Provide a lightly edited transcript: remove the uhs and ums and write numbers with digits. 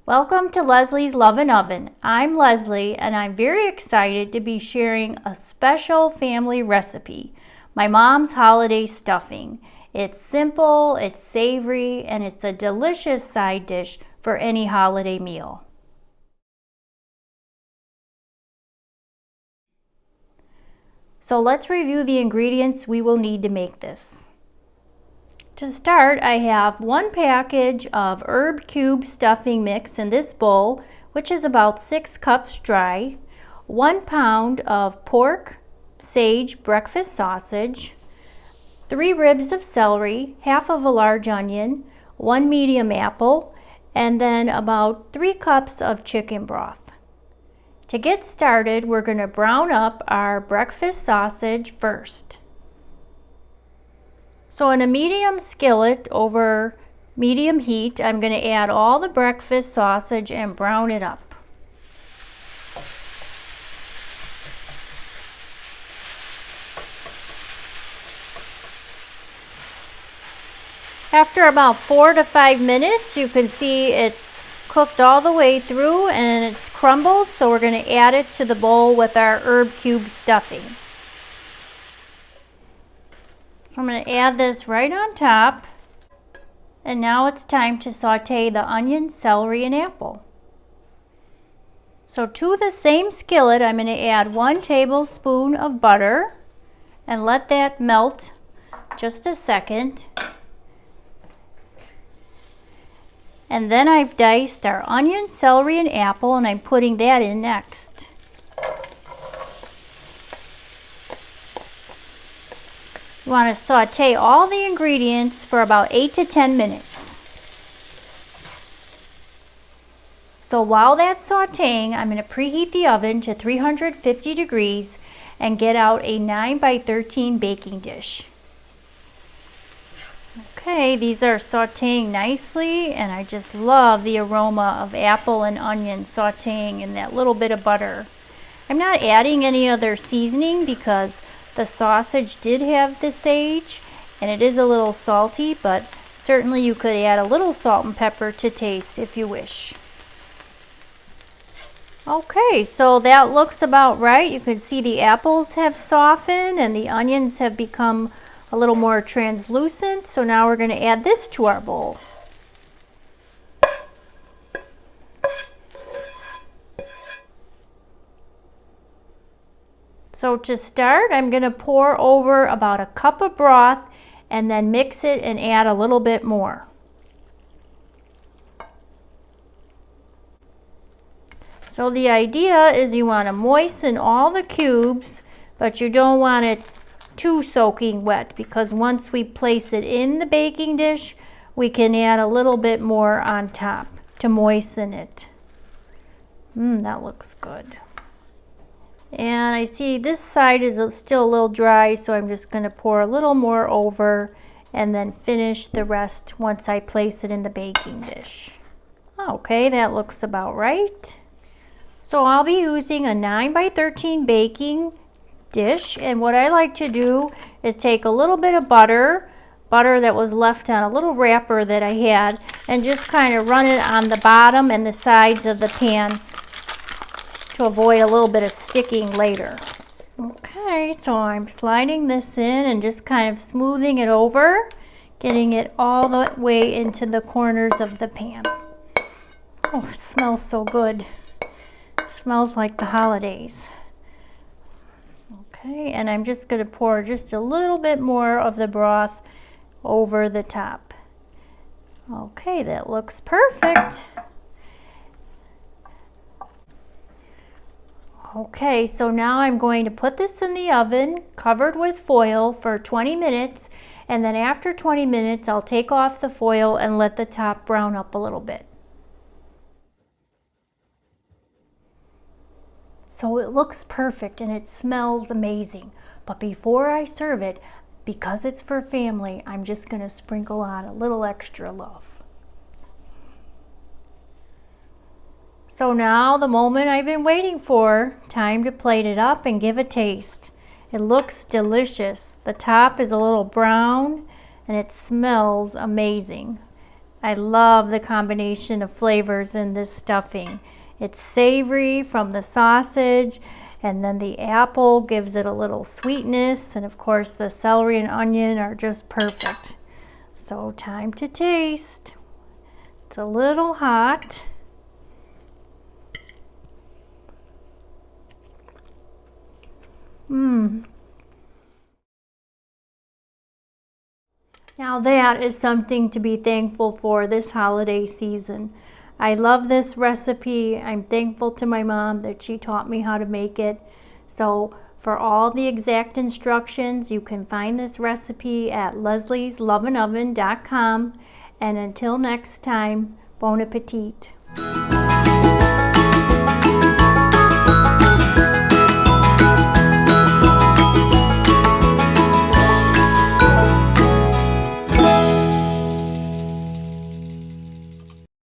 Welcome to Leslie's Love and Oven. I'm Leslie and I'm very excited to be sharing a special family recipe, my mom's holiday stuffing. It's simple, it's savory, and it's a delicious side dish for any holiday meal. So let's review the ingredients we will need to make this. To start, I have 1 package of herb cube stuffing mix in this bowl, which is about 6 cups dry, 1 pound of pork, sage breakfast sausage, 3 ribs of celery, half of a large onion, 1 medium apple, and then about 3 cups of chicken broth. To get started, we're going to brown up our breakfast sausage first. So in a medium skillet over medium heat, I'm going to add all the breakfast sausage and brown it up. After about 4 to 5 minutes, you can see it's cooked all the way through and it's crumbled, so we're going to add it to the bowl with our herb cube stuffing. I'm going to add this right on top, and now it's time to saute the onion, celery, and apple. So to the same skillet, I'm going to add 1 tablespoon of butter and let that melt just a second. And then I've diced our onion, celery, and apple, and I'm putting that in next. You want to saute all the ingredients for about 8 to 10 minutes. So while that's sauteing, I'm going to preheat the oven to 350 degrees and get out a 9 by 13 baking dish. Okay, these are sauteing nicely, and I just love the aroma of apple and onion sauteing in that little bit of butter. I'm not adding any other seasoning because the sausage did have the sage and it is a little salty, but certainly you could add a little salt and pepper to taste if you wish. Okay, so that looks about right. You can see the apples have softened and the onions have become a little more translucent. So now we're going to add this to our bowl. So to start, I'm going to pour over about 1 cup of broth and then mix it and add a little bit more. So the idea is you want to moisten all the cubes, but you don't want it too soaking wet, because once we place it in the baking dish, we can add a little bit more on top to moisten it. That looks good. And I see this side is still a little dry, so I'm just going to pour a little more over and then finish the rest once I place it in the baking dish. Okay, that looks about right. So I'll be using a 9 by 13 baking dish, and what I like to do is take a little bit of butter that was left on a little wrapper that I had, and just kind of run it on the bottom and the sides of the pan to avoid a little bit of sticking later. Okay, so I'm sliding this in and just kind of smoothing it over, getting it all the way into the corners of the pan. Oh, it smells so good. It smells like the holidays. Okay, and I'm just going to pour just a little bit more of the broth over the top. Okay, that looks perfect. Okay, so now I'm going to put this in the oven covered with foil for 20 minutes, and then after 20 minutes I'll take off the foil and let the top brown up a little bit. So it looks perfect and it smells amazing, but before I serve it, because it's for family, I'm just going to sprinkle on a little extra love. So now the moment I've been waiting for, time to plate it up and give a taste. It looks delicious. The top is a little brown and it smells amazing. I love the combination of flavors in this stuffing. It's savory from the sausage, and then the apple gives it a little sweetness, and of course the celery and onion are just perfect. So time to taste. It's a little hot. Now that is something to be thankful for this holiday season. I love this recipe. I'm thankful to my mom that she taught me how to make it. So for all the exact instructions, you can find this recipe at leslieslovenoven.com. And until next time, bon appetit.